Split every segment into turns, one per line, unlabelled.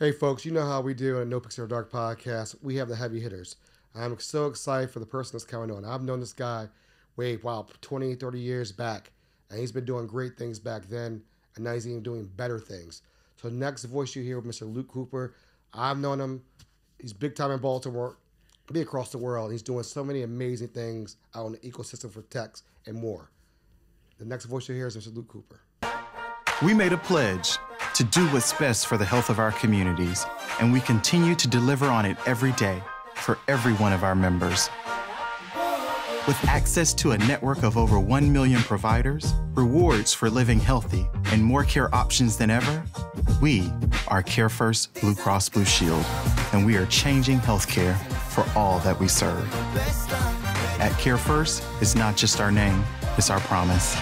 Hey folks, you know how we do on the NoPixAfterDark podcast. We have the heavy hitters. I'm so excited for the person that's coming on. I've known this guy 20, 30 years back, and he's been doing great things back then, and now he's even doing better things. So next voice you hear, Mr. Luke Cooper. I've known him. He's big time in Baltimore, be across the world. He's doing so many amazing things out in the ecosystem for techs and more. The next voice you hear is Mr. Luke Cooper.
We made a pledge to do what's best for the health of our communities, and we continue to deliver on it every day for every one of our members. With access to a network of over 1 million providers, rewards for living healthy, and more care options than ever, we are Care First Blue Cross Blue Shield, and we are changing healthcare for all that we serve. At Care First, it's not just our name, it's our promise.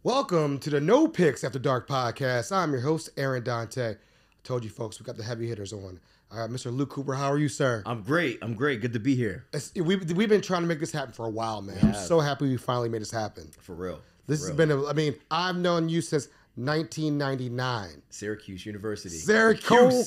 Welcome to the NoPixAfterDark podcast. I'm your host, Aaron Dante. I told you folks, we got the heavy hitters on. Mr. Luke Cooper, how are you, sir?
I'm great. Good to be here.
We've been trying to make this happen for a while, man. I'm so happy we finally made this happen.
For real.
This has been, I've known you since 1999.
Syracuse University.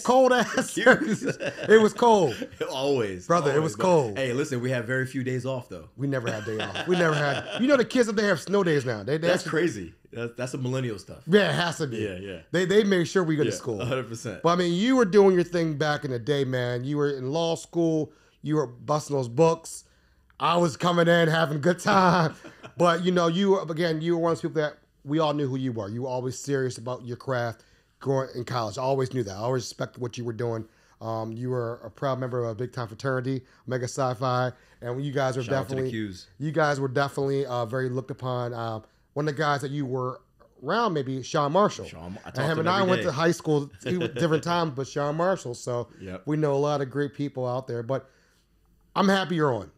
Cold ass Syracuse. It was cold.
Always.
Brother, it was cold.
Hey, listen, we have very few days off, though.
We never had day off. We never had. You know the kids up there have snow days now.
That's crazy. That's a millennial stuff.
Yeah, it has to be.
Yeah.
They made sure we go to school.
100%.
But you were doing your thing back in the day, man. You were in law school. You were busting those books. I was coming in having a good time. But you were one of those people that we all knew who you were. You were always serious about your craft growing in college. I always knew that. I always respected what you were doing. You were a proud member of a big time fraternity, Omega Psi-Phi, and you guys were definitely very looked upon. One of the guys that you were around, maybe Sean Marshall. Him and I went to high school different times, but Sean Marshall. So we know a lot of great people out there. But I'm happy you're on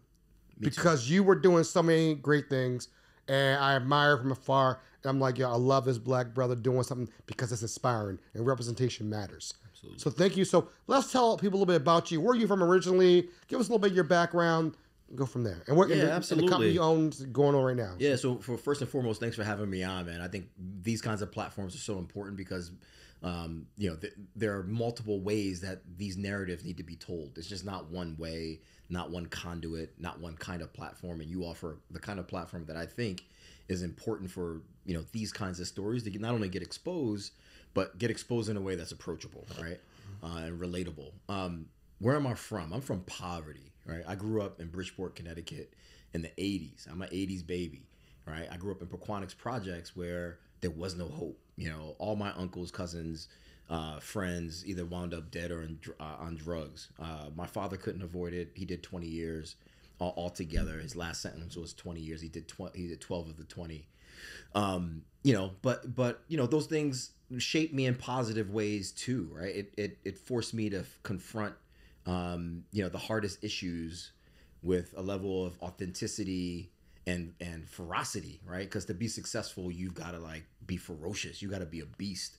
because you were doing so many great things, and I admire from afar. And I'm like, I love this black brother doing something because it's inspiring and representation matters. Absolutely. So thank you. So let's tell people a little bit about you. Where are you from originally? Give us a little bit of your background. Go from there. And
absolutely.
The company you own going on right now.
Yeah, so first and foremost, thanks for having me on, man. I think these kinds of platforms are so important because, there are multiple ways that these narratives need to be told. It's just not one way, not one conduit, not one kind of platform. And you offer the kind of platform that I think is important for, these kinds of stories to not only get exposed, but get exposed in a way that's approachable, right? And relatable. Where am I from? I'm from poverty, right? I grew up in Bridgeport, Connecticut in the 80s. I'm an 80s baby, right? I grew up in Pequannock's projects where there was no hope. All my uncles, cousins, friends either wound up dead or on drugs. My father couldn't avoid it. He did 20 years altogether. His last sentence was 20 years. He did 12 of the 20. But those things shaped me in positive ways too, right? It forced me to confront the hardest issues with a level of authenticity and ferocity, right? Because to be successful, you've got to be ferocious. You got to be a beast.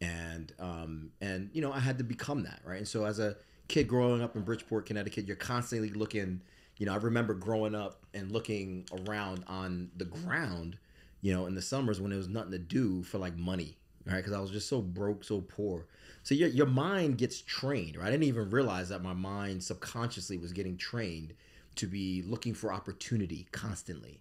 And I had to become that, right? And so as a kid growing up in Bridgeport, Connecticut, you're constantly looking, I remember growing up and looking around on the ground, in the summers when there was nothing to do for money, right? Because I was just so broke, so poor. So your mind gets trained, right? I didn't even realize that my mind subconsciously was getting trained to be looking for opportunity constantly,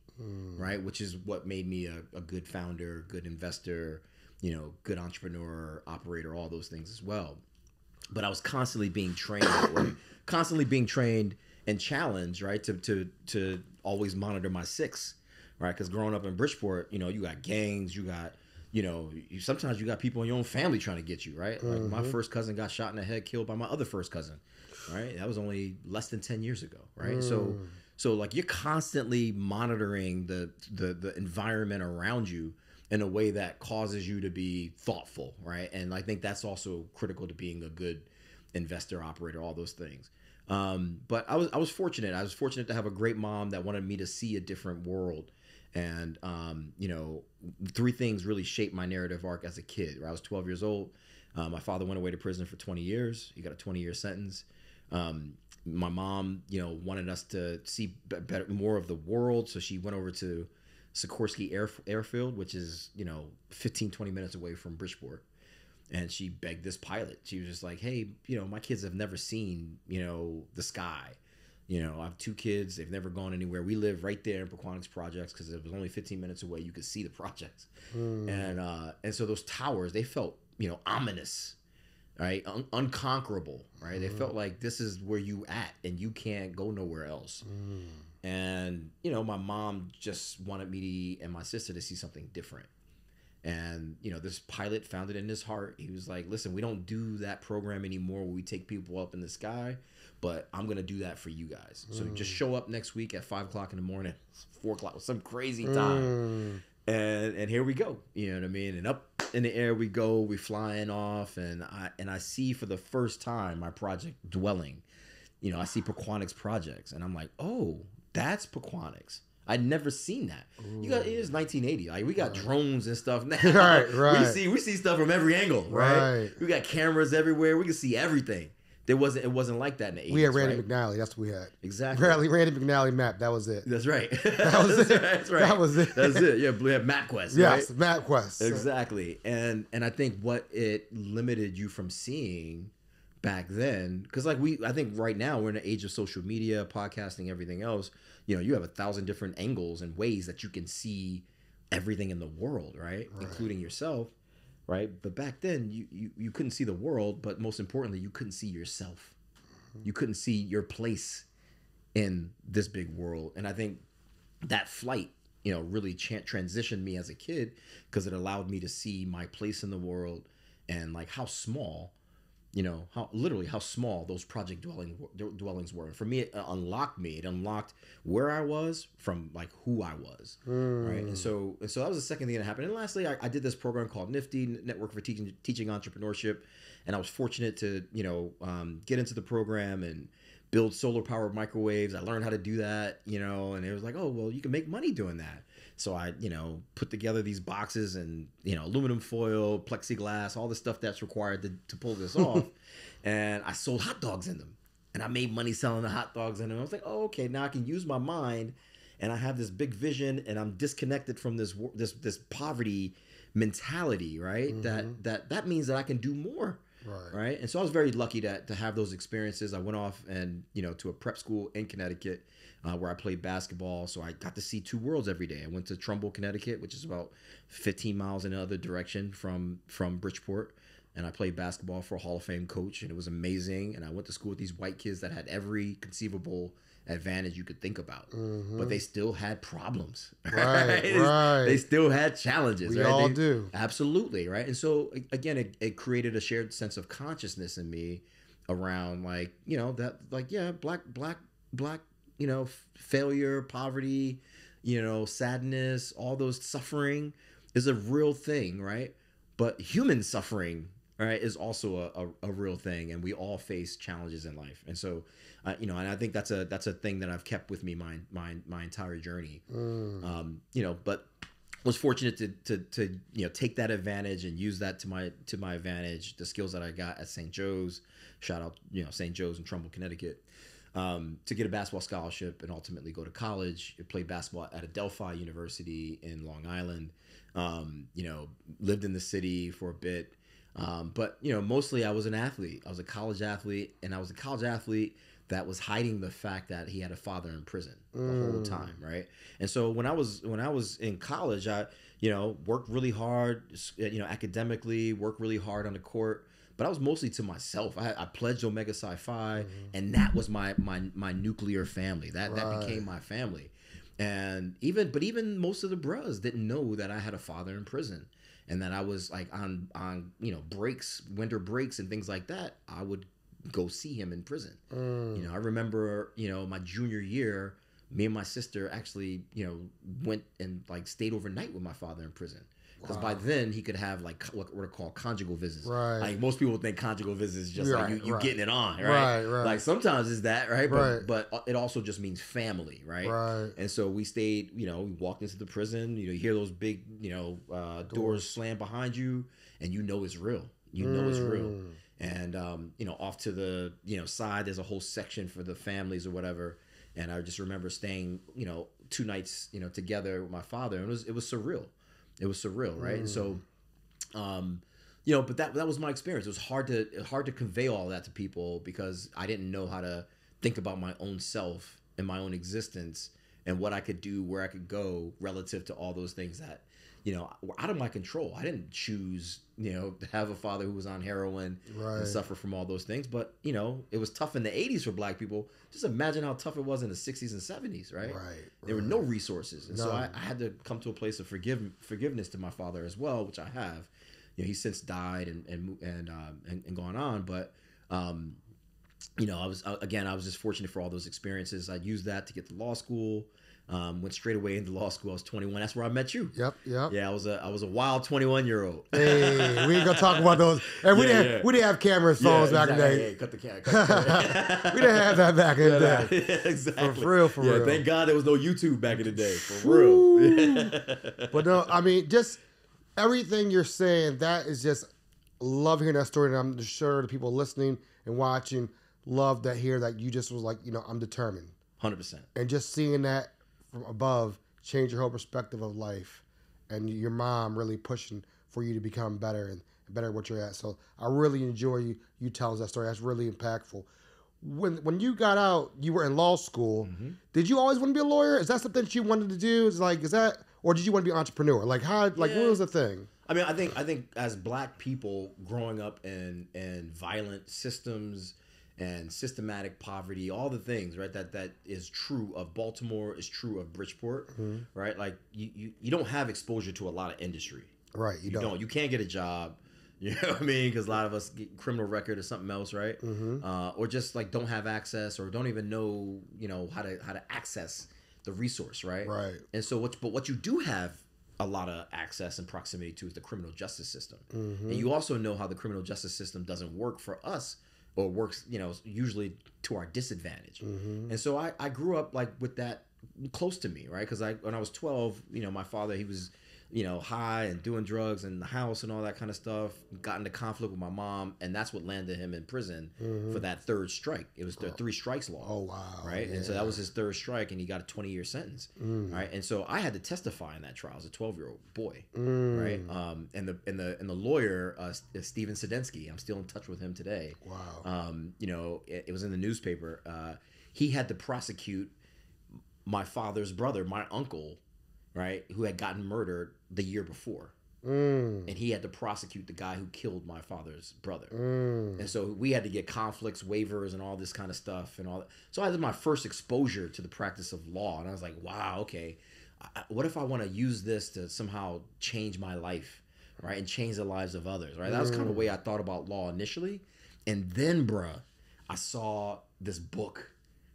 right? Which is what made me a good founder, good investor, good entrepreneur, operator, all those things as well. But I was constantly being trained that way, constantly being trained and challenged, right? To always monitor my six, right? Because growing up in Bridgeport, you got gangs, you got, sometimes you got people in your own family trying to get you, right? Like my first cousin got shot in the head, killed by my other first cousin, right? That was only less than 10 years ago, right? So you're constantly monitoring the environment around you in a way that causes you to be thoughtful, right? And I think that's also critical to being a good investor, operator, all those things. But I was fortunate. I was fortunate to have a great mom that wanted me to see a different world. And, three things really shaped my narrative arc as a kid. Right? I was 12 years old. My father went away to prison for 20 years. He got a 20-year sentence. My mom, wanted us to see more of the world. So she went over to Sikorsky Airfield, which is, 15, 20 minutes away from Bridgeport. And she begged this pilot. She was just like, hey, you know, my kids have never seen, you know, the sky. You know, I have 2 kids. They've never gone anywhere. We live right there in Pequannock's projects because it was only 15 minutes away. You could see the projects. And so those towers, they felt, you know, ominous, right? Unconquerable, right? They felt like this is where you at and you can't go nowhere else. And, you know, my mom just wanted me and my sister to see something different. And, you know, this pilot found it in his heart. He was like, listen, we don't do that program anymore where we take people up in the sky, but I'm going to do that for you guys. So just show up next week at 5 o'clock in the morning, 4 o'clock, some crazy time. And here we go. You know what I mean? And up in the air we go, we flying off. And I see for the first time my project dwelling. You know, I see Pequannock's projects and I'm like, oh, that's Pequannock's. I'd never seen that. You got, it is 1980. Like, we got drones and stuff now.
Right.
We see stuff from every angle, right? We got cameras everywhere. We can see everything. It wasn't like that in the 80s.
We had Randy McNally. That's what we had.
Exactly.
Randy McNally map. That was it.
That's right.
That was it.
That's right.
That was it.
That's it. Yeah, we have MapQuest.
Yes,
right?
MapQuest.
Exactly. And I think what it limited you from seeing back then, because like I think right now we're in the age of social media, podcasting, everything else. You know, you have 1,000 different angles and ways that you can see everything in the world, right? Including yourself, right? But back then you couldn't see the world, but most importantly, you couldn't see yourself. You couldn't see your place in this big world. And I think that flight, you know, really transitioned me as a kid because it allowed me to see my place in the world and like how small, you know, how small those project dwellings were. And for me, it unlocked me. It unlocked where I was from like who I was, right? And so that was the second thing that happened. And lastly, I did this program called Nifty, Network for Teaching Entrepreneurship, and I was fortunate to, you know, get into the program and build solar powered microwaves. I learned how to do that, you know, and it was like, oh, well, you can make money doing that. So I, you know, put together these boxes and, you know, aluminum foil, plexiglass, all the stuff that's required to pull this off. And I sold hot dogs in them. And I made money selling the hot dogs in them. I was like, oh, okay, now I can use my mind. And I have this big vision and I'm disconnected from this poverty mentality, right? That means that I can do more. Right. And so I was very lucky to have those experiences. I went off and, you know, to a prep school in Connecticut where I played basketball. So I got to see 2 worlds every day. I went to Trumbull, Connecticut, which is about 15 miles in the other direction from Bridgeport. And I played basketball for a Hall of Fame coach. And it was amazing. And I went to school with these white kids that had every conceivable advantage you could think about, but they still had problems. Right. They still had challenges.
We all do.
Absolutely. Right. And so again, it created a shared sense of consciousness in me around like, you know, that like, yeah, black, you know, failure, poverty, you know, sadness, all those suffering is a real thing. Right. But human suffering, right, is also a real thing, and we all face challenges in life. And so, you know, and I think that's a thing that I've kept with me my entire journey. You know, but was fortunate to you know, take that advantage and use that to my advantage. The skills that I got at St. Joe's, shout out, you know, St. Joe's in Trumbull, Connecticut, to get a basketball scholarship and ultimately go to college. I played basketball at Adelphi University in Long Island. You know, lived in the city for a bit. But, you know, mostly I was an athlete. I was a college athlete, and I was a college athlete that was hiding the fact that he had a father in prison the whole time, right? And so when I was in college, I, you know, worked really hard, you know, academically, worked really hard on the court, but I was mostly to myself. I pledged Omega Psi Phi, and that was my nuclear family. That became my family. And even most of the bros didn't know that I had a father in prison. And that I was like on you know, breaks, winter breaks and things like that, I would go see him in prison. You know, I remember, you know, my junior year, me and my sister actually, you know, went and like stayed overnight with my father in prison. Because by then he could have like what are called conjugal visits. Right. Like most people think conjugal visits is just like you getting it on, right? Like sometimes it's that, right? But it also just means family, right? And so we stayed, you know, we walked into the prison, you know, you hear those big, you know, doors slam behind you, and you know it's real. You know it's real. And you know, off to the, you know, side, there's a whole section for the families or whatever. And I just remember staying, you know, 2 nights, you know, together with my father, and it was surreal. It was surreal, right? And so, you know, but that was my experience. It was hard to convey all that to people because I didn't know how to think about my own self and my own existence and what I could do, where I could go relative to all those things that, you know, were out of my control. I didn't choose, you know, to have a father who was on heroin and suffer from all those things. But, you know, it was tough in the 80s for black people. Just imagine how tough it was in the 60s and 70s, right? There were no resources. And so I had to come to a place of forgiveness to my father as well, which I have. You know, he's since died and gone on. But, you know, I was just fortunate for all those experiences. I used that to get to law school. Went straight away into law school. I was 21. That's where I met you.
Yep.
Yeah, I was a wild 21-year-old.
Hey, we ain't gonna talk about those. And we didn't have cameras, phones back in the day.
Hey, cut the camera.
We didn't have that back in the day.
Yeah, exactly.
For real.
Thank God there was no YouTube back in the day. For real.
But no, I mean, just everything you're saying, that is just love hearing that story. And I'm sure the people listening and watching love that hear that you just was like, you know, I'm determined.
100%.
And just seeing that from above change your whole perspective of life, and your mom really pushing for you to become better and better at what you're at. So I really enjoy you telling that story. That's really impactful. When you got out, you were in law school. Mm-hmm. Did you always want to be a lawyer? Is that something that you wanted to do? Is that, or did you want to be an entrepreneur? Like what was the thing?
I mean, I think as black people growing up in violent systems and systematic poverty, all the things, right, that is true of Baltimore, is true of Bridgeport, right? Like you don't have exposure to a lot of industry.
Right, you don't.
You can't get a job. You know what I mean? Because a lot of us get criminal record or something else, right? Or just like don't have access or don't even know, you know, how to access the resource, right?
Right.
And so what you do have a lot of access and proximity to is the criminal justice system. And you also know how the criminal justice system doesn't work for us, or works, you know, usually to our disadvantage. And so I grew up like with that close to me, right? Because when I was 12, you know, my father, he was, you know, high and doing drugs in the house and all that kind of stuff, got into conflict with my mom, and that's what landed him in prison for that third strike. It was the 3 strikes law.
Oh, wow.
Right?
Yeah.
And so that was his third strike, and he got a 20-year sentence. Right? And so I had to testify in that trial as a 12-year-old boy. Right? And the lawyer, Steven Sedensky, I'm still in touch with him today.
Wow.
You know, it was in the newspaper. He had to prosecute my father's brother, my uncle, right, who had gotten murdered the year before. And he had to prosecute the guy who killed my father's brother. And so we had to get conflicts, waivers, and all this kind of stuff and all that. So I had my first exposure to the practice of law. And I was like, wow, okay, what if I want to use this to somehow change my life, right, and change the lives of others, right? That was kind of the way I thought about law initially. And then, bruh, I saw this book,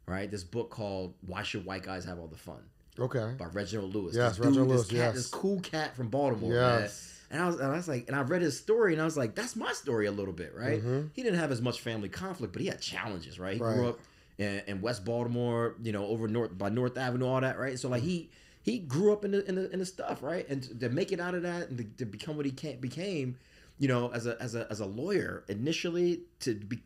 right? This book called Why Should White Guys Have All the Fun?
Okay.
By Reginald Lewis.
Yes, Reginald Lewis.
This cool cat from Baltimore. Yes. Man. And I was like, and I read his story, and I was like, that's my story a little bit, right? He didn't have as much family conflict, but he had challenges, right? He grew up in West Baltimore, you know, over by North Avenue, all that, right? So like he grew up in the stuff, right? And to make it out of that and to become what he became, you know, as a lawyer initially,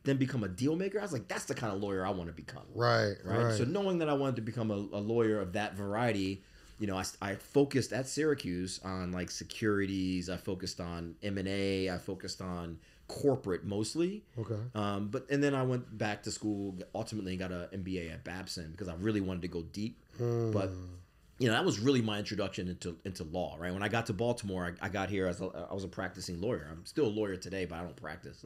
then become a deal maker, I was like, that's the kind of lawyer I want to become. Right. So knowing that I wanted to become a lawyer of that variety, you know, I focused at Syracuse on like securities. I focused on M&A. I focused on corporate mostly. Okay. And then I went back to school. Ultimately, got an MBA at Babson because I really wanted to go deep. But you know, that was really my introduction into law, right? When I got to Baltimore, I got here I was a practicing lawyer. I'm still a lawyer today, but I don't practice.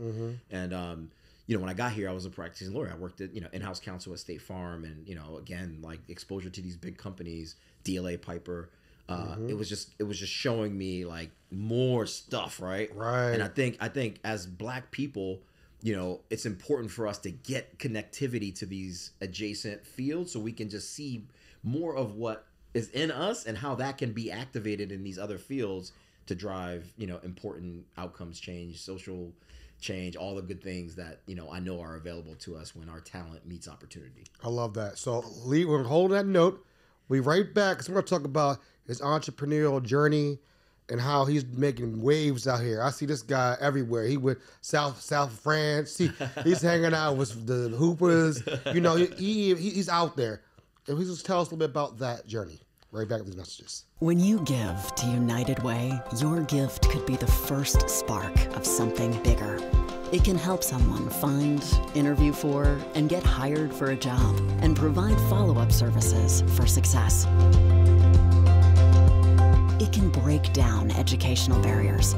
And you know, when I got here, I was a practicing lawyer. I worked at, you know, in-house counsel at State Farm, and you know, again, like exposure to these big companies, DLA Piper. It was just showing me like more stuff, right? Right. And I think as Black people, you know, it's important for us to get connectivity to these adjacent fields so we can just see more of what is in us and how that can be activated in these other fields to drive, you know, important outcomes, change, social change, all the good things that, you know, I know are available to us when our talent meets opportunity.
I love that. So Lee, we're gonna hold that note. We right back because we're gonna talk about his entrepreneurial journey and how he's making waves out here. I see this guy everywhere. He went South France. He's hanging out with the hoopers. You know, he's out there. And he's just tell us a little bit about that journey. Right back with these messages.
When you give to United Way, your gift could be the first spark of something bigger. It can help someone find, interview for, and get hired for a job, and provide follow-up services for success. It can break down educational barriers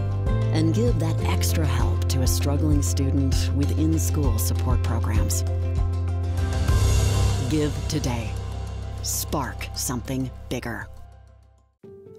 and give that extra help to a struggling student with in-school support programs. Give today. Spark something bigger.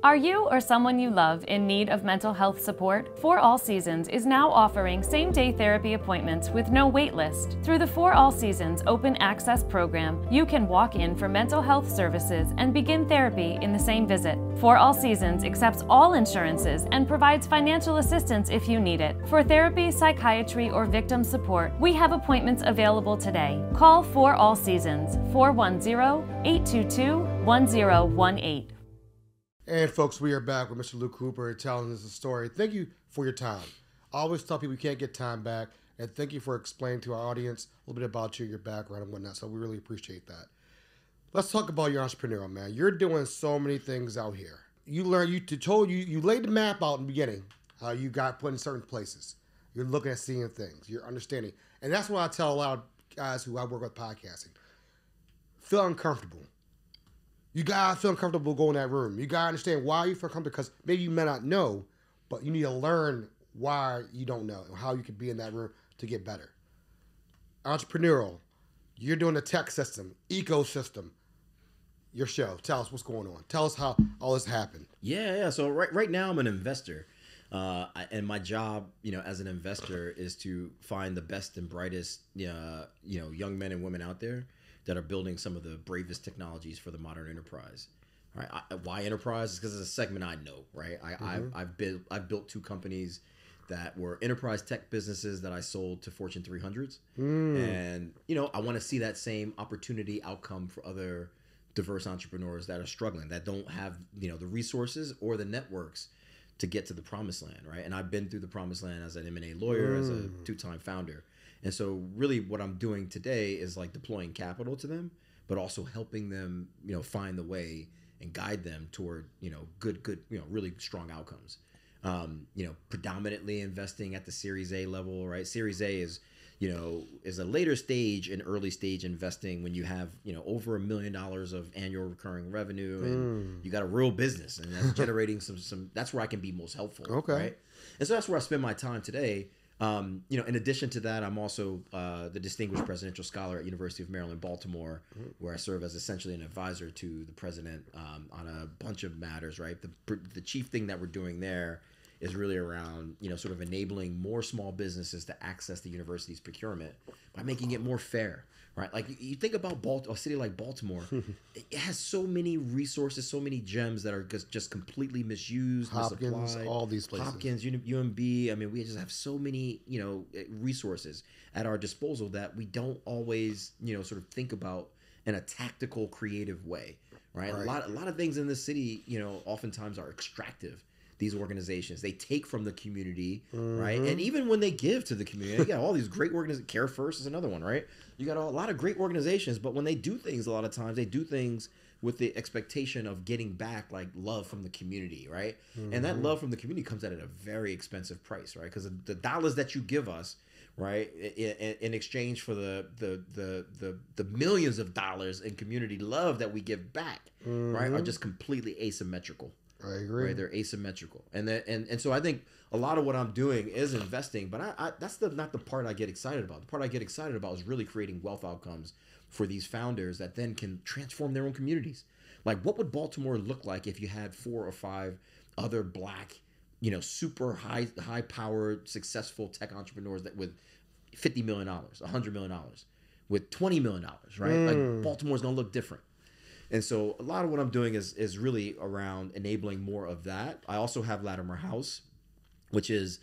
Are you or someone you love in need of mental health support? For All Seasons is now offering same-day therapy appointments with no wait list. Through the For All Seasons Open Access program, you can walk in for mental health services and begin therapy in the same visit. For All Seasons accepts all insurances and provides financial assistance if you need it. For therapy, psychiatry, or victim support, we have appointments available today. Call For All Seasons 410-822-1018.
And folks, we are back with Mr. Luke Cooper telling us a story. Thank you for your time. I always tell people you can't get time back. And thank you for explaining to our audience a little bit about you, your background and whatnot. So we really appreciate that. Let's talk about your entrepreneurial, man. You're doing so many things out here. You laid the map out in the beginning, how you got put in certain places. You're looking at seeing things. You're understanding. And that's what I tell a lot of guys who I work with podcasting. Feel uncomfortable. You gotta feel comfortable going in that room. You gotta understand why you feel comfortable, because maybe you may not know, but you need to learn why you don't know and how you can be in that room to get better. Entrepreneurial, you're doing the tech system, ecosystem. Your show. Tell us what's going on. Tell us how all this happened.
Yeah. So right now I'm an investor, and my job, as an investor, is to find the best and brightest, young men and women out there that are building some of the bravest technologies for the modern enterprise. Right? Why enterprise? Is because it's a segment I know. Right? I've built two companies that were enterprise tech businesses that I sold to Fortune 300s, and I want to see that same opportunity outcome for other diverse entrepreneurs that are struggling, that don't have the resources or the networks to get to the promised land. Right? And I've been through the promised land as an M&A lawyer, as a two-time founder. And so really what I'm doing today is like deploying capital to them, but also helping them, find the way and guide them toward, good, really strong outcomes. Predominantly investing at the Series A level, right? Series A is a later stage and early stage investing when you have, over $1 million of annual recurring revenue and you got a real business and that's generating some, that's where I can be most helpful. Okay. Right? And so that's where I spend my time today. In addition to that, I'm also the Distinguished Presidential Scholar at University of Maryland, Baltimore, where I serve as essentially an advisor to the president on a bunch of matters, right? The chief thing that we're doing there is really around, sort of enabling more small businesses to access the university's procurement by making it more fair, right? Like you think about a city like Baltimore, it has so many resources, so many gems that are just completely misused, misapplied.
All these places.
Hopkins, UMB. I mean, we just have so many, resources at our disposal that we don't always, sort of think about in a tactical, creative way, right? A lot of things in this city, oftentimes are extractive. These organizations, they take from the community, right? And even when they give to the community, you got all these great organizations. Care First is another one, right? You got a lot of great organizations, but when they do things, a lot of times they do things with the expectation of getting back like love from the community, right? And that love from the community comes at a very expensive price, right? Because the dollars that you give us, right, in exchange for the millions of dollars in community love that we give back, right, are just completely asymmetrical.
I agree.
Right, they're asymmetrical, and so I think a lot of what I'm doing is investing, but that's not the part I get excited about. The part I get excited about is really creating wealth outcomes for these founders that then can transform their own communities. Like, what would Baltimore look like if you had 4 or 5 other Black, super high powered, successful tech entrepreneurs that with $50 million, $100 million, with $20 million, right? Like Baltimore's gonna look different. And so a lot of what I'm doing is really around enabling more of that. I also have Latimer House, which is,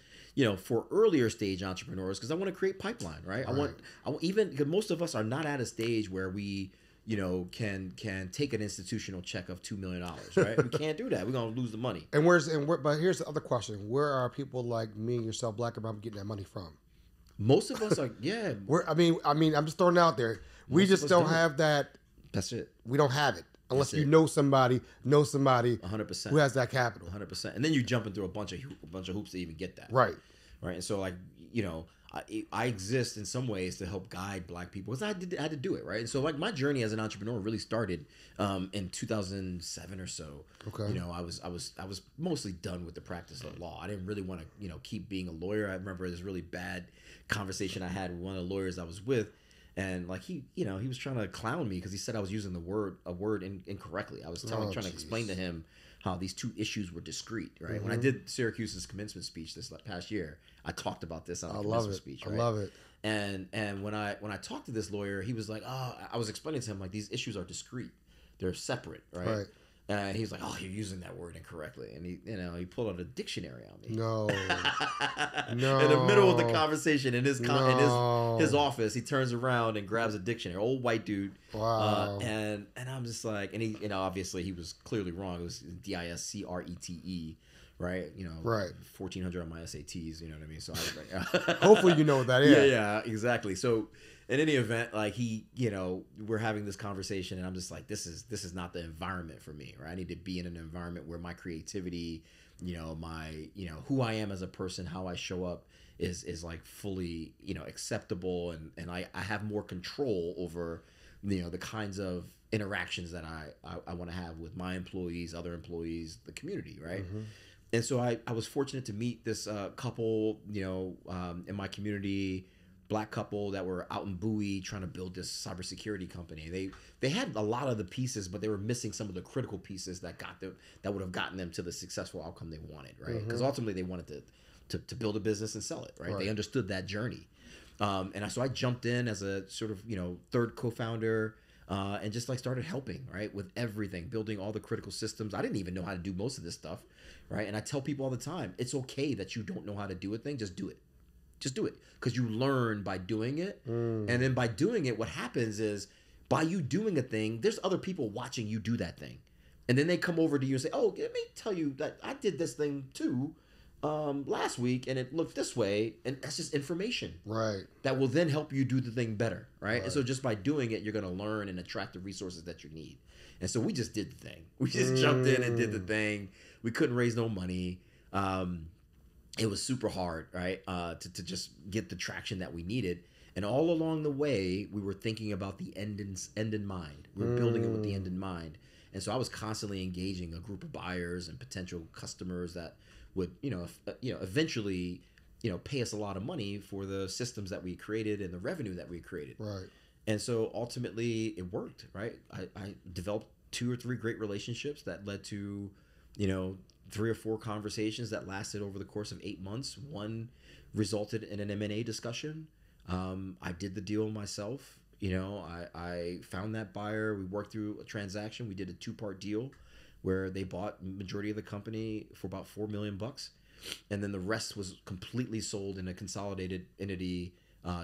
for earlier stage entrepreneurs, because I want to create pipeline, right? I want even because most of us are not at a stage where we, can take an institutional check of $2 million, right? We can't do that. We're gonna lose the money.
But here's the other question: where are people like me and yourself, Black and Brown, getting that money from?
Most of us are,
I mean, I'm just throwing it out there. We just don't have that.
That's it.
We don't have it. unless you know somebody
100%.
who has that capital.
100%. And then you jumping through a bunch of hoops to even get that.
Right.
Right. And so, like, you know, I exist in some ways to help guide Black people because I had to do it, right? And so, like, my journey as an entrepreneur really started in 2007 or so.
Okay.
You know, I was mostly done with the practice of law. I didn't really want to, you know, keep being a lawyer. I remember this really bad conversation I had with one of the lawyers I was with, and like he was trying to clown me because he said I was using a word incorrectly. I was trying to explain to him how these two issues were discrete, right? Mm-hmm. When I did Syracuse's commencement speech this past year, I talked about this on the commencement speech. Right?
I love it.
And when I talked to this lawyer, he was like, "Oh," I was explaining to him like these issues are discrete, they're separate, right? And he was like, "Oh, you're using that word incorrectly," and he pulled out a dictionary on me.
No.
In the middle of the conversation in his office, he turns around and grabs a dictionary. Old white dude.
Wow.
And I'm just like, and he, obviously he was clearly wrong. It was DISCRETE, right?
right.
1400 on my SATs. You know what I mean? So I was like,
hopefully you know what that is.
Yeah, exactly. So in any event, like we're having this conversation, and I'm just like, this is not the environment for me, right? I need to be in an environment where my creativity, my who I am as a person, how I show up is like fully acceptable, and I have more control over the kinds of interactions that I want to have with my employees, other employees, the community, right? Mm-hmm. And so I was fortunate to meet this couple, in my community. Black couple that were out in Bowie trying to build this cybersecurity company. They had a lot of the pieces, but they were missing some of the critical pieces that would have gotten them to the successful outcome they wanted, right? Because ultimately they wanted to build a business and sell it, right? They understood that journey, so I jumped in as a sort of third co-founder, and just like started helping, right, with everything, building all the critical systems. I didn't even know how to do most of this stuff, right? And I tell people all the time, it's okay that you don't know how to do a thing, just do it. Just do it, because you learn by doing it. And then by doing it, what happens is by you doing a thing, there's other people watching you do that thing. And then they come over to you and say, "Oh, let me tell you that I did this thing too last week and it looked this way." And that's just information.
Right.
That will then help you do the thing better, right? And so just by doing it, you're going to learn and attract the resources that you need. And so we just did the thing. We just jumped in and did the thing. We couldn't raise no money. It was super hard, right, to just get the traction that we needed. And all along the way, we were thinking about the end in mind. We were building it with the end in mind. And so I was constantly engaging a group of buyers and potential customers that would, eventually, pay us a lot of money for the systems that we created and the revenue that we created.
Right.
And so ultimately, it worked, right? I developed 2 or 3 great relationships that led to, 3 or 4 conversations that lasted over the course of 8 months. One resulted in an M&A discussion. I did the deal myself. I found that buyer. We worked through a transaction. We did a 2-part deal where they bought majority of the company for about $4 million, and then the rest was completely sold in a consolidated entity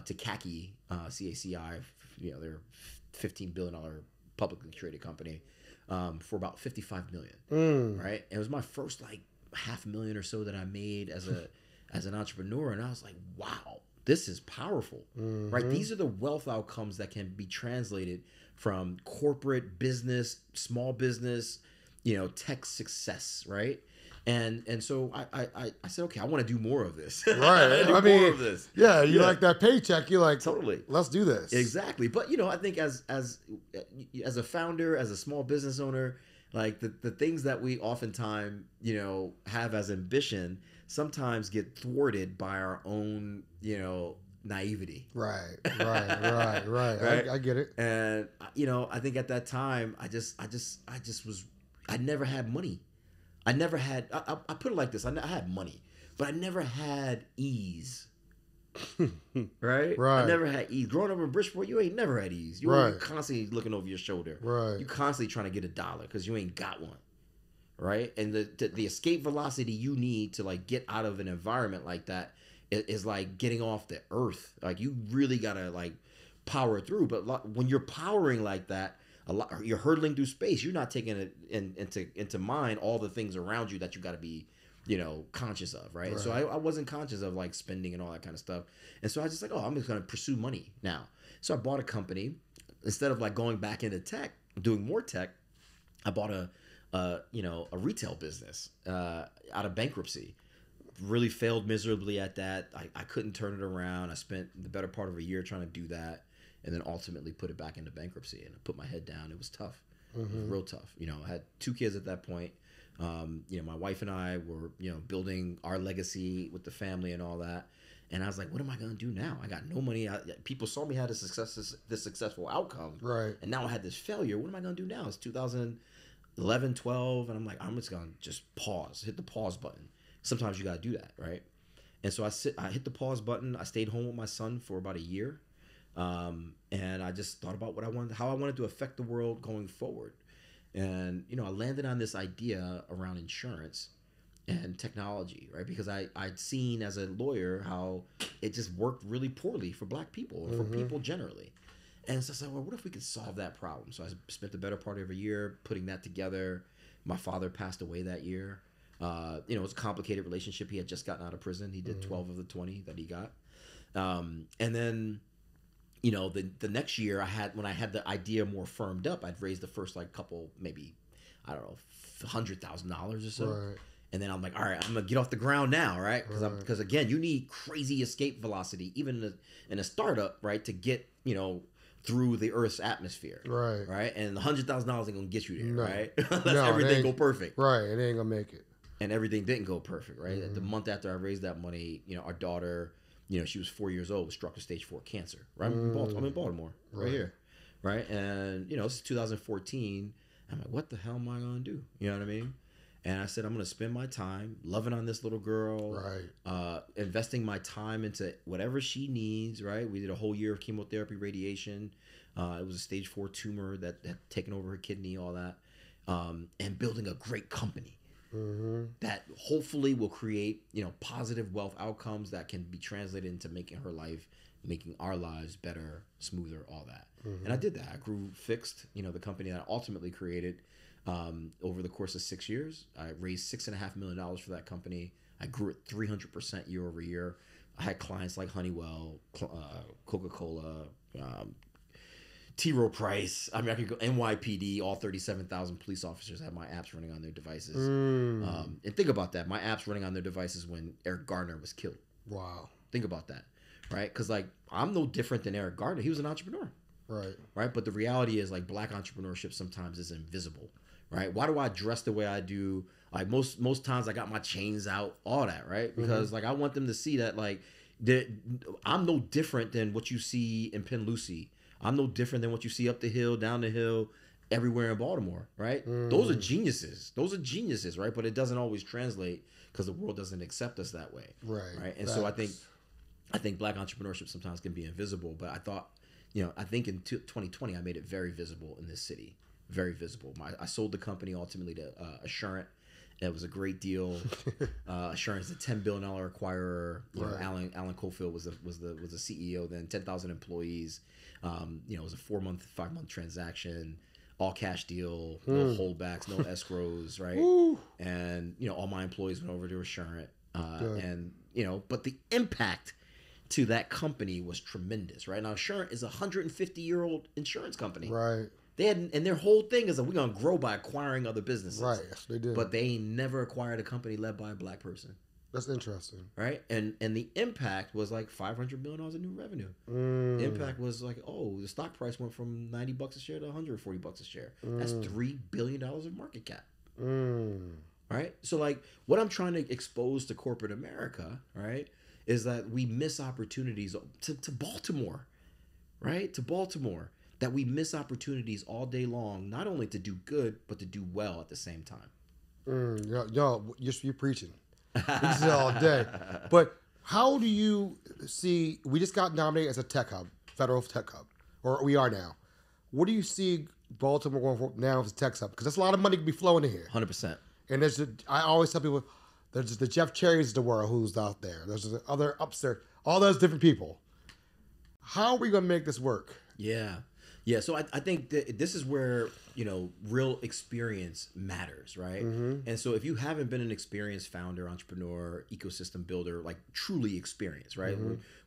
to CACI, CACI. They're a $15 billion publicly traded company. For about $55 million, right? And it was my first like $500,000 or so that I made as an entrepreneur, and I was like, wow, this is powerful, right? These are the wealth outcomes that can be translated from corporate business, small business, tech success, right? And so I said, okay, I want to do more of this.
Right. More of this. Yeah, you like that paycheck. You're like, totally. Let's do this.
Exactly. But I think as a founder, as a small business owner, like the things that we oftentimes have as ambition sometimes get thwarted by our own naivety.
Right. Right. I get it.
And I think at that time I never had money. I never had, I put it like this, I had money, but I never had ease, right? I never had ease. Growing up in Bridgeport, you ain't never had ease. You're constantly looking over your shoulder.
Right.
You constantly trying to get $1 because you ain't got one, right? And the escape velocity you need to like get out of an environment like that is like getting off the earth. Like you really gotta like power through. But when you're powering like that, you're hurtling through space. You're not taking it into mind all the things around you that you got to be, conscious of, right? So I wasn't conscious of like spending and all that kind of stuff. And so I was just like, oh, I'm just going to pursue money now. So I bought a company. Instead of like going back into tech, doing more tech, I bought a retail business out of bankruptcy. Really failed miserably at that. I couldn't turn it around. I spent the better part of a year trying to do that, and then ultimately put it back into bankruptcy. And I put my head down. It was tough. It was real tough. I had 2 kids at that point. My wife and I were, building our legacy with the family and all that. And I was like, what am I going to do now? I got no money. People saw me had this successful outcome.
Right.
And now I had this failure. What am I going to do now? It's 2011, 12. And I'm like, I'm just going to just pause, hit the pause button. Sometimes you got to do that, right? And so I hit the pause button. I stayed home with my son for about a year. And I just thought about how I wanted to affect the world going forward. And, I landed on this idea around insurance and technology, right? Because I'd seen as a lawyer how it just worked really poorly for Black people and for people generally. And so I said, well, what if we could solve that problem? So I spent the better part of a year putting that together. My father passed away that year. It was a complicated relationship. He had just gotten out of prison. He did 12 of the 20 that he got. And then, the next year when I had the idea more firmed up, I'd raised the first couple, maybe, I don't know, $100,000 or so. Right. And then I'm like, all right, I'm going to get off the ground now, right? Because again, you need crazy escape velocity, even in a startup, right, to get, through the Earth's atmosphere. Right. Right. And $100,000 ain't going to get you there, right? Unless everything go perfect.
Right. It ain't going to make it.
And everything didn't go perfect, right? The month after I raised that money, our daughter, she was 4 years old, was struck with stage 4 cancer, right? I'm in Baltimore, right here, right? And, this is 2014. I'm like, what the hell am I going to do? You know what I mean? And I said, I'm going to spend my time loving on this little girl, right? Investing my time into whatever she needs, right? We did a whole year of chemotherapy, radiation. It was a stage 4 tumor that had taken over her kidney, all that. And building a great company that hopefully will create, positive wealth outcomes that can be translated into making our lives better, smoother, all that. And I did that. I grew Fixed, the company that I ultimately created. Over the course of 6 years, I raised $6.5 million for that company. I grew it 300% year over year. I had clients like Honeywell, Coca-Cola, T. Rowe Price. I could go NYPD. All 37,000 police officers have my apps running on their devices. And think about that. My apps running on their devices when Eric Garner was killed.
Wow.
Think about that, right? Because I'm no different than Eric Garner. He was an entrepreneur. Right. But the reality is Black entrepreneurship sometimes is invisible. Right? Why do I dress the way I do? Most times I got my chains out, all that, right? Because I want them to see that I'm no different than what you see in Penn Lucy. I'm no different than what you see up the hill, down the hill, everywhere in Baltimore, right? Those are geniuses. Right? But it doesn't always translate because the world doesn't accept us that way. Right? And so I think Black entrepreneurship sometimes can be invisible, but I thought, I think in 2020 I made it very visible in this city. Very visible. I sold the company ultimately to Assurant. It was a great deal. Assurant is a $10 billion acquirer. Alan Cofield was the CEO then. 10,000 employees. It was a 5-month transaction. All cash deal. No holdbacks. No escrows. Right. And all my employees went over to Assurant. But the impact to that company was tremendous. Right now, Assurant is a 150-year-old insurance company.
Right.
And their whole thing is that we're gonna grow by acquiring other businesses.
Right, yes, they did.
But they ain't never acquired a company led by a Black person.
That's interesting.
Right? And the impact was $500 million in new revenue. The impact was the stock price went from $90 a share to $140 a share. That's $3 billion of market cap. Right? So what I'm trying to expose to corporate America, right, is that we miss opportunities to Baltimore. Right? To Baltimore. That we miss opportunities all day long, not only to do good, but to do well at the same time.
You're preaching. This is all day. But how do you see, we just got nominated as a tech hub, federal tech hub, or we are now. What do you see Baltimore going for now as a tech hub? Because there's a lot of money to be flowing in here.
100%.
And I always tell people, there's the Jeff Cherries of the world who's out there. There's the other upstairs, all those different people. How are we going to make this work?
Yeah. Yeah, so I think that this is where, real experience matters, right? And so if you haven't been an experienced founder, entrepreneur, ecosystem builder, like truly experienced, right?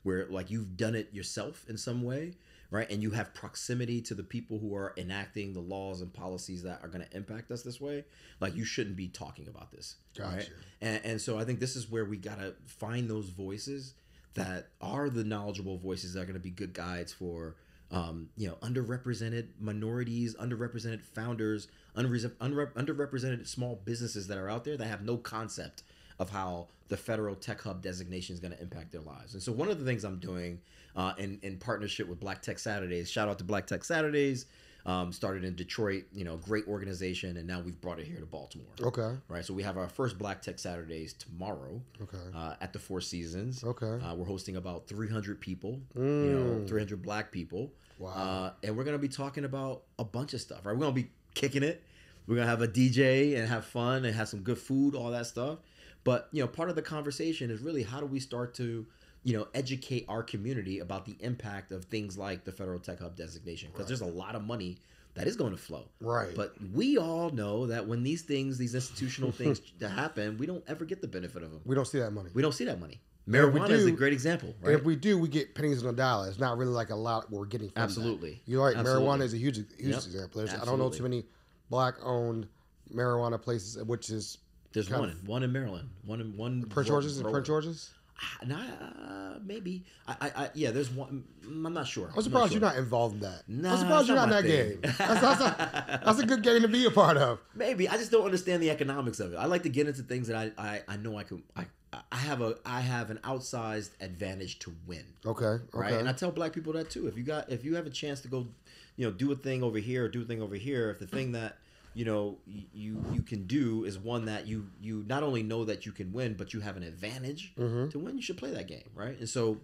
Where like you've done it yourself in some way, right? And you have proximity to the people who are enacting the laws and policies that are going to impact us this way, like you shouldn't be talking about this, right? And so I think this is where we got to find those voices that are the knowledgeable voices that are going to be good guides for underrepresented minorities, underrepresented founders, underrepresented small businesses that are out there that have no concept of how the federal tech hub designation is going to impact their lives. And so one of the things I'm doing in partnership with Black Tech Saturdays, shout out to Black Tech Saturdays, started in Detroit, great organization, and now we've brought it here to Baltimore.
Okay.
Right. So we have our first Black Tech Saturdays tomorrow. Okay. At the Four Seasons. Okay. We're hosting about 300 people. 300 Black people.
Wow.
And we're gonna be talking about a bunch of stuff. Right. We're gonna be kicking it. We're gonna have a DJ and have fun and have some good food, all that stuff. But part of the conversation is really how do we start to educate our community about the impact of things like the federal tech hub designation, because there's a lot of money that is going to flow.
Right.
But we all know that when these institutional things that happen, we don't ever get the benefit of them.
We don't see that money.
We don't see that money. Marijuana is a great example, right?
And if we do, we get pennies on the dollar. It's not really like a lot we're getting from
Absolutely.
That. You're right.
Absolutely.
Marijuana is a huge example. I don't know too many Black-owned marijuana places, which is...
There's one in Maryland. One
Prince George's?
Maybe. Yeah, there's one. I'm not sure.
I'm surprised you're not involved in that.
Nah,
I'm surprised you're not in that game. That's a good game to be a part of.
Maybe. I just don't understand the economics of it. I like to get into things that I know I can. I have an outsized advantage to win.
Okay.
Right. And I tell Black people that too. If you have a chance to go, do a thing over here or do a thing over here, if the thing that you can do is one that you not only know that you can win, but you have an advantage to win, you should play that game, right? And so,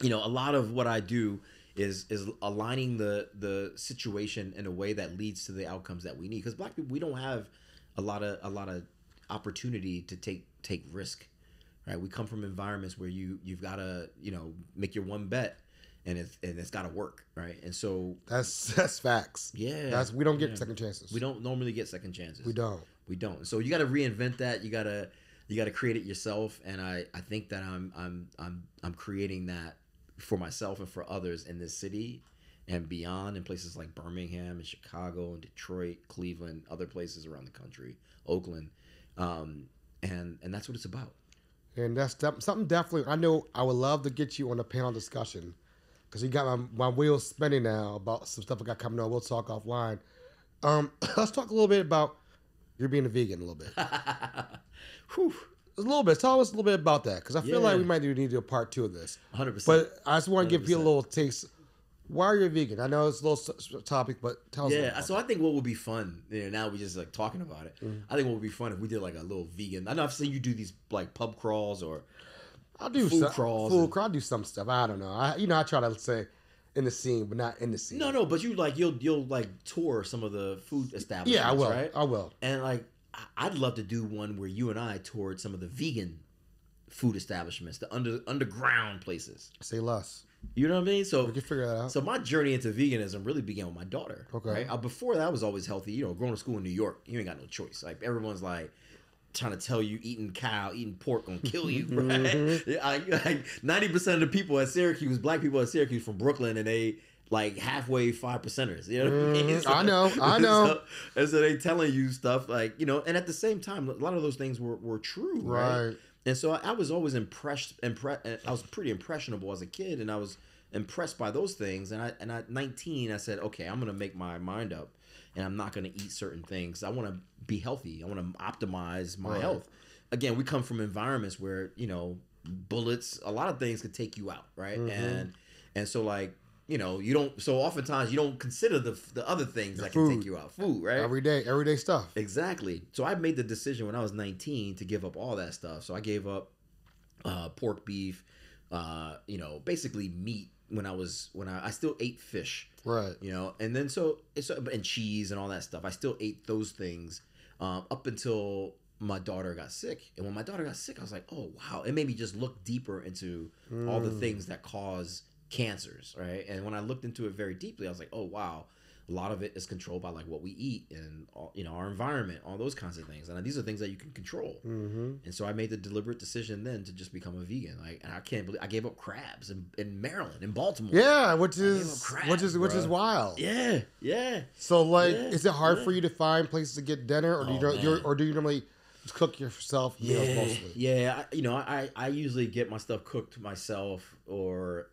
a lot of what I do is aligning the situation in a way that leads to the outcomes that we need. Because Black people, we don't have a lot of opportunity to take risk, right? We come from environments where you've got to make your one bet. And it's got to work, right? And so
that's facts.
Yeah,
we don't get second chances.
We don't normally get second chances.
We don't.
So you got to reinvent that. You got to create it yourself. And I think that I'm creating that for myself and for others in this city and beyond, in places like Birmingham and Chicago and Detroit, Cleveland, other places around the country, Oakland, and that's what it's about.
And that's something definitely. I know I would love to get you on a panel discussion. Because you got my wheels spinning now about some stuff I got coming on. We'll talk offline. Let's talk a little bit about you're being a vegan a little bit.
Whew.
A little bit. Tell us a little bit about that. Because I feel like we might need to do a part 2 of this.
100%.
But I just want to give people a little taste. Why are you a vegan? I know it's a little topic, but tell us about
so I think what would be fun, now we just like talking about it. I think what would be fun if we did like a little vegan. I know I've seen you do these like pub crawls or
I'll do
food crawls.
I'll do some stuff. I don't know. I try to say in the scene, but not in the scene.
No, but you'll like tour some of the food establishments.
Yeah, I will.
Right?
I will.
And like I'd love to do one where you and I toured some of the vegan food establishments, the underground places.
Say less.
You know what I mean? So
we can figure that out.
So my journey into veganism really began with my daughter.
Okay.
Right? Before that, I was always healthy. Going to school in New York, you ain't got no choice. Like everyone's like trying to tell you eating pork gonna kill you, right? 90% of the people at Syracuse, Black people at Syracuse from Brooklyn, and they like halfway 5%ers. You know what I mean? So,
I know.
And so they telling you stuff like, and at the same time, a lot of those things were true, right? And so I was always impressed. I was pretty impressionable as a kid, and I was impressed by those things. And at 19, I said, okay, I'm gonna make my mind up. And I'm not going to eat certain things. I want to be healthy. I want to optimize my health. Again, we come from environments where, bullets, a lot of things could take you out, right? And so like, you don't, so oftentimes you don't consider the other things that can take you out. Food, right?
Everyday stuff.
Exactly. So I made the decision when I was 19 to give up all that stuff. So I gave up pork, beef, basically meat. When I still ate fish,
right?
And then and cheese and all that stuff. I still ate those things up until my daughter got sick. And when my daughter got sick, I was like, oh wow! It made me just look deeper into all the things that cause cancers, right? And when I looked into it very deeply, I was like, oh wow, a lot of it is controlled by like what we eat and our environment, all those kinds of things. And these are things that you can control. And so I made the deliberate decision then to just become a vegan. Like, and I can't believe I gave up crabs in Maryland, in Baltimore.
Yeah, which is wild.
Yeah.
So like, is it hard for you to find places to get dinner, or do you normally just cook yourself meals mostly?
Yeah, I usually get my stuff cooked myself, or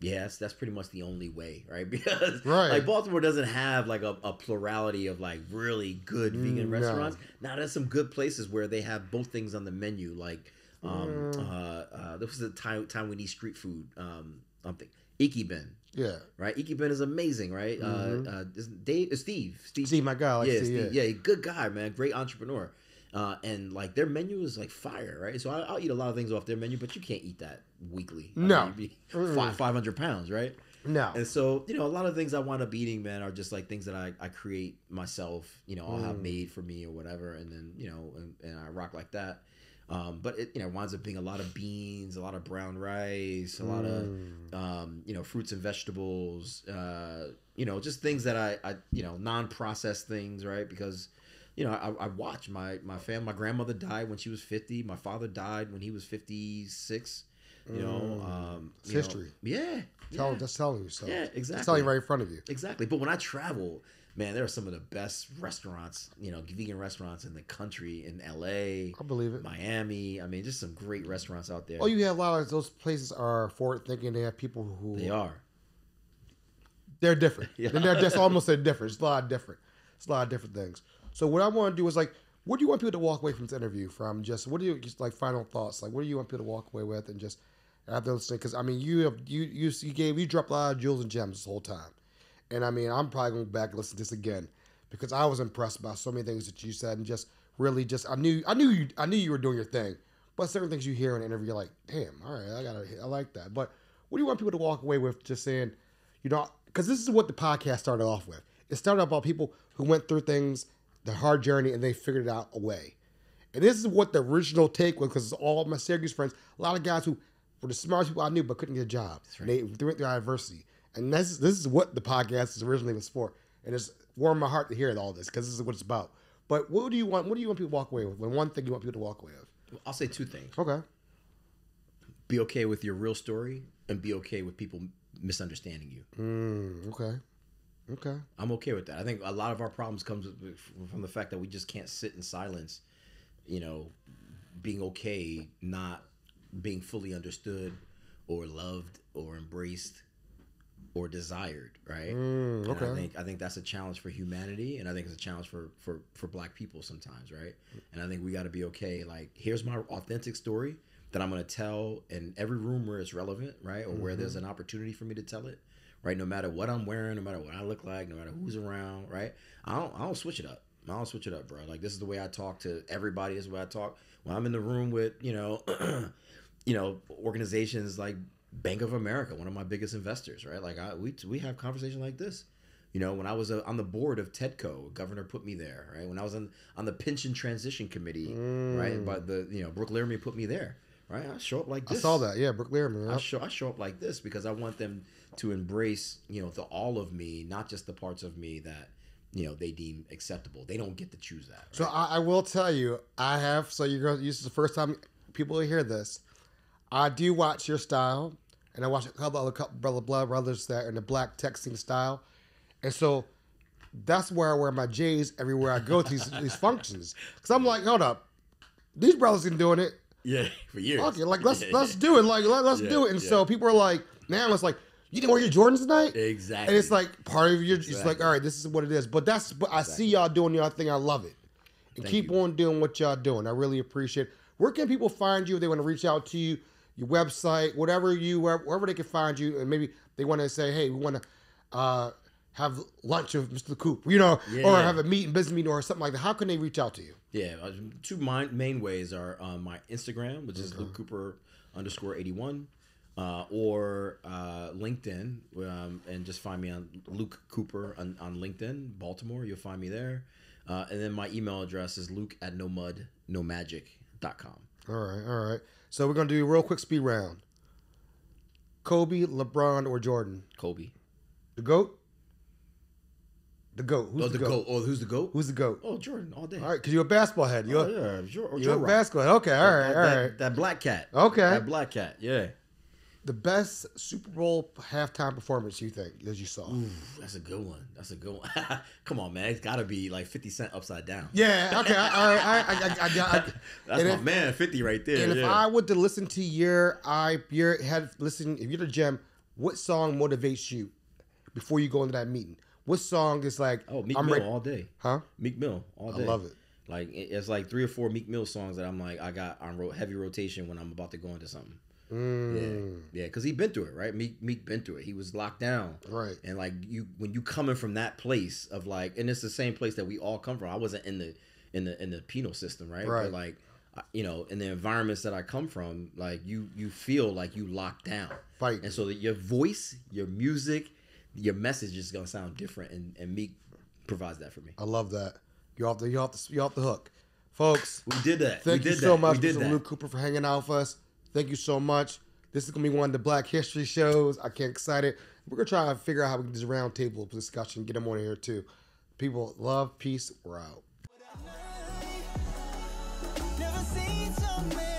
that's pretty much the only way, right? Because like Baltimore doesn't have like a plurality of like really good vegan restaurants. Now there's some good places where they have both things on the menu. Like there was a Taiwanese street food. I'm thinking Ikeben. Yeah. Right. Ikeben is amazing, right? Steve,
my guy.
Steve, good guy, man. Great entrepreneur. And like their menu is like fire, right? So I'll eat a lot of things off their menu, but you can't eat that weekly. You'd be 500 pounds, right?
No.
And so, a lot of things I wind up eating, man, are just like things that I create myself, I'll have made for me or whatever. And then, and I rock like that. But it, winds up being a lot of beans, a lot of brown rice, a lot of, fruits and vegetables, just things that I non-processed things, right? Because, I watched my family. My grandmother died when she was 50. My father died when he was 56.
It's history. That's telling you so.
Yeah, exactly.
It's telling you right in front of you.
Exactly. But when I travel, man, there are some of the best restaurants, vegan restaurants in the country, in LA.
I believe it.
Miami. I mean, just some great restaurants out there.
Oh, you have a lot of those places are forward thinking. They have people who they're different. And they're just almost different. It's a lot of different things. So what I want to do is like, what do you want people to walk away from this interview from? Just like final thoughts? Like, what do you want people to walk away with, and just after listening? Because I mean, you dropped a lot of jewels and gems this whole time, and I mean, I'm probably going back and listen to this again because I was impressed by so many things that you said, and just really I knew you were doing your thing, but certain things you hear in an interview, you're like, damn, all right, I like that. But what do you want people to walk away with? Just saying, because this is what the podcast started off with. It started about people who went through things, the hard journey, and they figured it out a way. And this is what the original take was, because all my Syracuse friends, a lot of guys who were the smartest people I knew but couldn't get a job. Right. They went through adversity. And this is what the podcast originally was for. And it's warmed my heart to hear all this, because this is what it's about. But what do you want people to walk away with? One thing you want people to walk away with?
I'll say two things.
Okay.
Be okay with your real story, and be okay with people misunderstanding you.
Okay.
I'm okay with that. I think a lot of our problems comes from the fact that we just can't sit in silence, being okay, not being fully understood or loved or embraced or desired, right? Okay. I think that's a challenge for humanity, and I think it's a challenge for Black people sometimes, right? And I think we got to be okay. Like, here's my authentic story that I'm going to tell in every room where it's relevant, right? Or where there's an opportunity for me to tell it. Right, no matter what I'm wearing, no matter what I look like, no matter who's around, right? I don't switch it up. I don't switch it up, bro. Like, this is the way I talk to everybody. This is the way I talk when I'm in the room with, organizations like Bank of America, one of my biggest investors, right? Like, we have conversations like this. When I was on the board of TEDCO, governor put me there, right? When I was on the pension transition committee, right? But Brooke Learmy put me there, right? I show up like this.
I saw that, yeah, Brooke Learmy.
I show up like this because I want them to embrace, the all of me, not just the parts of me that, they deem acceptable. They don't get to choose that. Right?
So I will tell you, this is the first time people will hear this. I do watch your style, and I watch a couple other brothers that are in the Black texting style. And so that's where I wear my J's everywhere I go to these functions. Because I'm like, hold up, these brothers been doing it.
Yeah, for years.
Okay, like let's do it. Like let's do it. And so people are like, now it's like, you didn't wear your Jordans tonight?
Exactly.
And it's like part of your, it's like, all right, this is what it is. But I see y'all doing y'all thing. I love it. And keep on doing what y'all doing. I really appreciate it. Where can people find you if they want to reach out to you, your website, wherever they can find you, and maybe they want to say, hey, we want to have lunch with Mr. Coop, or have a business meeting or something like that. How can they reach out to you?
Yeah, two main ways are my Instagram, which is Luke Cooper _81. Or LinkedIn, and just find me on Luke Cooper on LinkedIn, Baltimore. You'll find me there. And then my email address is luke@nomud.nomagic.com.
All right. So we're going to do a real quick speed round. Kobe, LeBron, or Jordan?
Kobe.
The GOAT? The GOAT. Who's the GOAT?
Oh, who's the GOAT?
Who's the GOAT?
Oh, Jordan, all day.
All right, because you're a basketball head. You're a basketball head. Okay, all right.
That black cat.
Okay.
That black cat, yeah.
The best Super Bowl halftime performance you think as you saw?
Ooh, that's a good one. Come on, man. It's got to be like 50 Cent upside down.
Yeah, okay, all right. I
That's my man, 50 right there.
And if I were to listen to if you're the gym, what song motivates you before you go into that meeting? What song is like?
Oh, Meek Mill all day.
Huh?
Meek Mill all day.
I love it.
Like it's like 3 or 4 Meek Mill songs that I'm like I got on heavy rotation when I'm about to go into something. Yeah, because he been through it, right? Meek been through it. He was locked down,
right?
And like when you coming from that place of like, and it's the same place that we all come from. I wasn't in the penal system, right?
Right.
But like, you know, in the environments that I come from, like you feel like you locked down,
right?
And so that your voice, your music, your message is gonna sound different, and Meek provides that for me.
I love that. You're off the hook, folks.
We did that.
Thank you so much, Mr. Luke Cooper, for hanging out with us. Thank you so much. This is gonna be one of the Black History shows. I can't excited. We're gonna try to figure out how we can do this round table discussion, get them on here too. People, love, peace. We're out.
Never seen so many.